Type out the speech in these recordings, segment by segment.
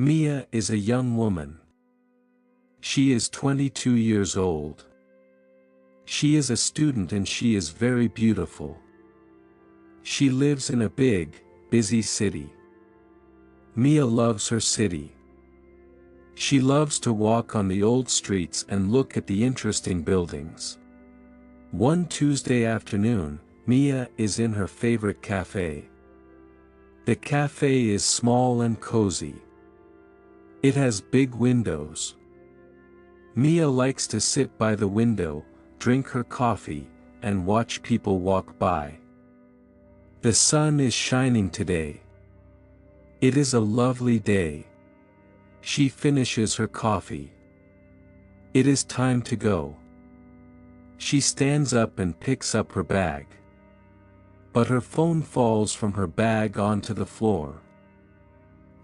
Mia is a young woman. She is 22 years old. She is a student and she is very beautiful. She lives in a big, busy city. Mia loves her city. She loves to walk on the old streets and look at the interesting buildings. One Tuesday afternoon, Mia is in her favorite cafe. The cafe is small and cozy. It has big windows. Mia likes to sit by the window, drink her coffee, and watch people walk by. The sun is shining today. It is a lovely day. She finishes her coffee. It is time to go. She stands up and picks up her bag. But her phone falls from her bag onto the floor.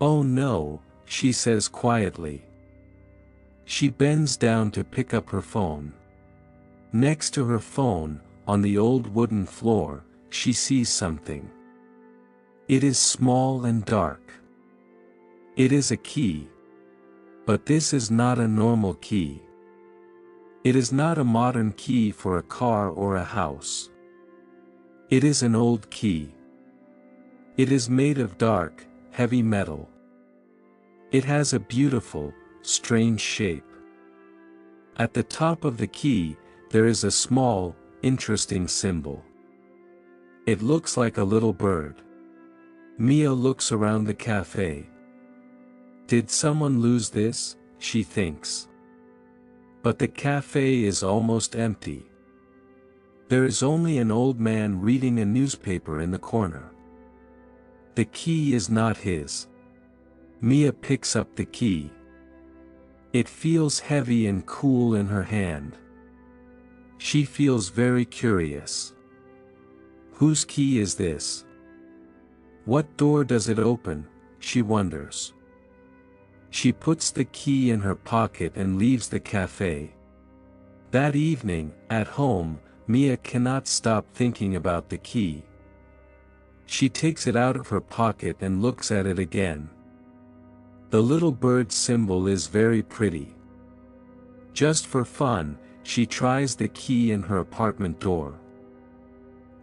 "Oh no," she says quietly. She bends down to pick up her phone. Next to her phone, on the old wooden floor, she sees something. It is small and dark. It is a key. But this is not a normal key. It is not a modern key for a car or a house. It is an old key. It is made of dark, heavy metal. It has a beautiful, strange shape. At the top of the key, there is a small, interesting symbol. It looks like a little bird. Mia looks around the cafe. Did someone lose this? She thinks. But the cafe is almost empty. There is only an old man reading a newspaper in the corner. The key is not his. Mia picks up the key. It feels heavy and cool in her hand. She feels very curious. Whose key is this? What door does it open? She wonders. She puts the key in her pocket and leaves the cafe. That evening, at home, Mia cannot stop thinking about the key. She takes it out of her pocket and looks at it again. The little bird symbol is very pretty. Just for fun, she tries the key in her apartment door.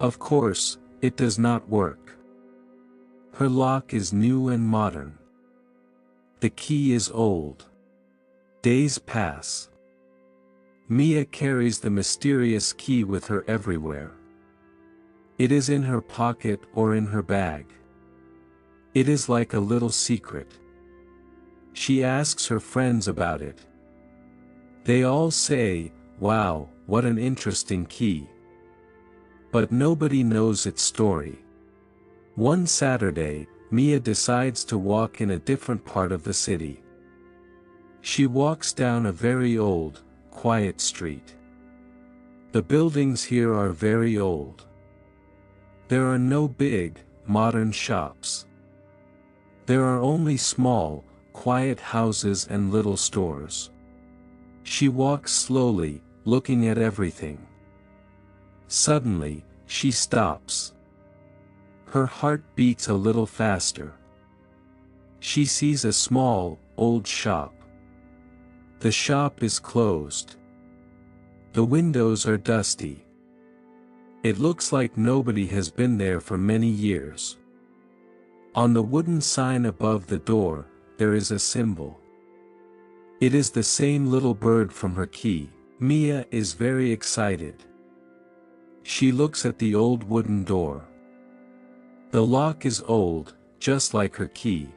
Of course, it does not work. Her lock is new and modern. The key is old. Days pass. Mia carries the mysterious key with her everywhere. It is in her pocket or in her bag. It is like a little secret. She asks her friends about it. They all say, "Wow, what an interesting key." But nobody knows its story. One Saturday, Mia decides to walk in a different part of the city. She walks down a very old, quiet street. The buildings here are very old. There are no big, modern shops. There are only small, quiet houses and little stores. She walks slowly, looking at everything. Suddenly, she stops. Her heart beats a little faster. She sees a small, old shop. The shop is closed. The windows are dusty. It looks like nobody has been there for many years. On the wooden sign above the door, there is a symbol. It is the same little bird from her key. Mia is very excited. She looks at the old wooden door. The lock is old, just like her key.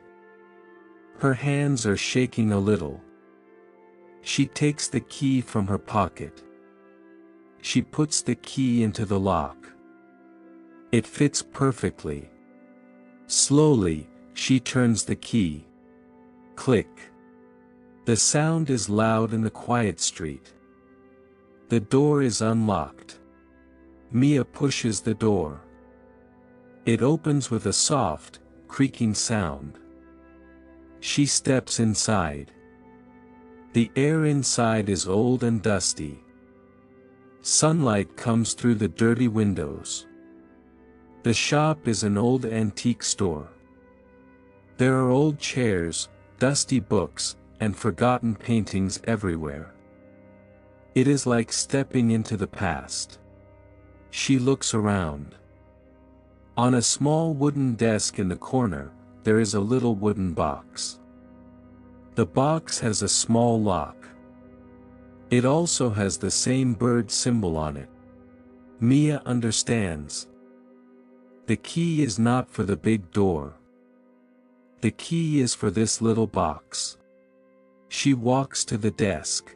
Her hands are shaking a little. She takes the key from her pocket. She puts the key into the lock. It fits perfectly. Slowly, she turns the key. Click. The sound is loud in the quiet street. The door is unlocked. Mia pushes the door. It opens with a soft, creaking sound. She steps inside. The air inside is old and dusty. Sunlight comes through the dirty windows. The shop is an old antique store. There are old chairs, dusty books, and forgotten paintings everywhere. It is like stepping into the past. She looks around. On a small wooden desk in the corner, there is a little wooden box. The box has a small lock. It also has the same bird symbol on it. Mia understands. The key is not for the big door. The key is for this little box. She walks to the desk.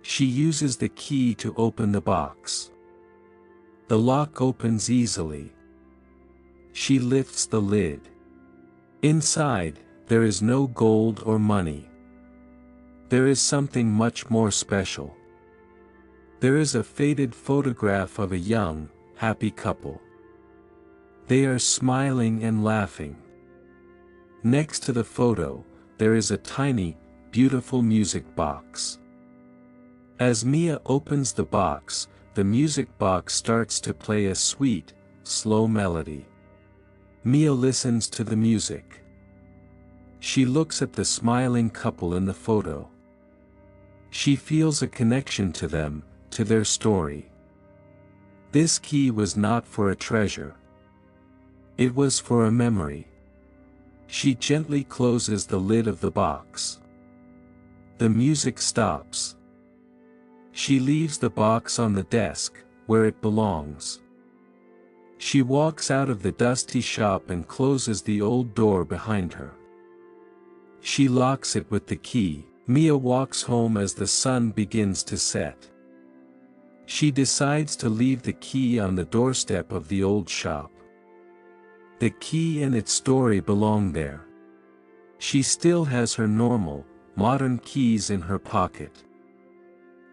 She uses the key to open the box. The lock opens easily. She lifts the lid. Inside, there is no gold or money. There is something much more special. There is a faded photograph of a young, happy couple. They are smiling and laughing. Next to the photo, there is a tiny, beautiful music box. As Mia opens the box, the music box starts to play a sweet, slow melody. Mia listens to the music. She looks at the smiling couple in the photo. She feels a connection to them, to their story. This key was not for a treasure. It was for a memory. She gently closes the lid of the box. The music stops. She leaves the box on the desk, where it belongs. She walks out of the dusty shop and closes the old door behind her. She locks it with the key. Mia walks home as the sun begins to set. She decides to leave the key on the doorstep of the old shop. The key and its story belong there. She still has her normal, modern keys in her pocket.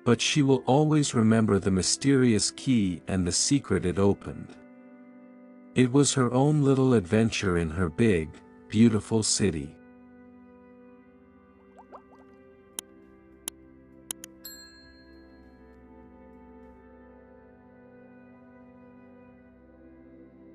But she will always remember the mysterious key and the secret it opened. It was her own little adventure in her big, beautiful city.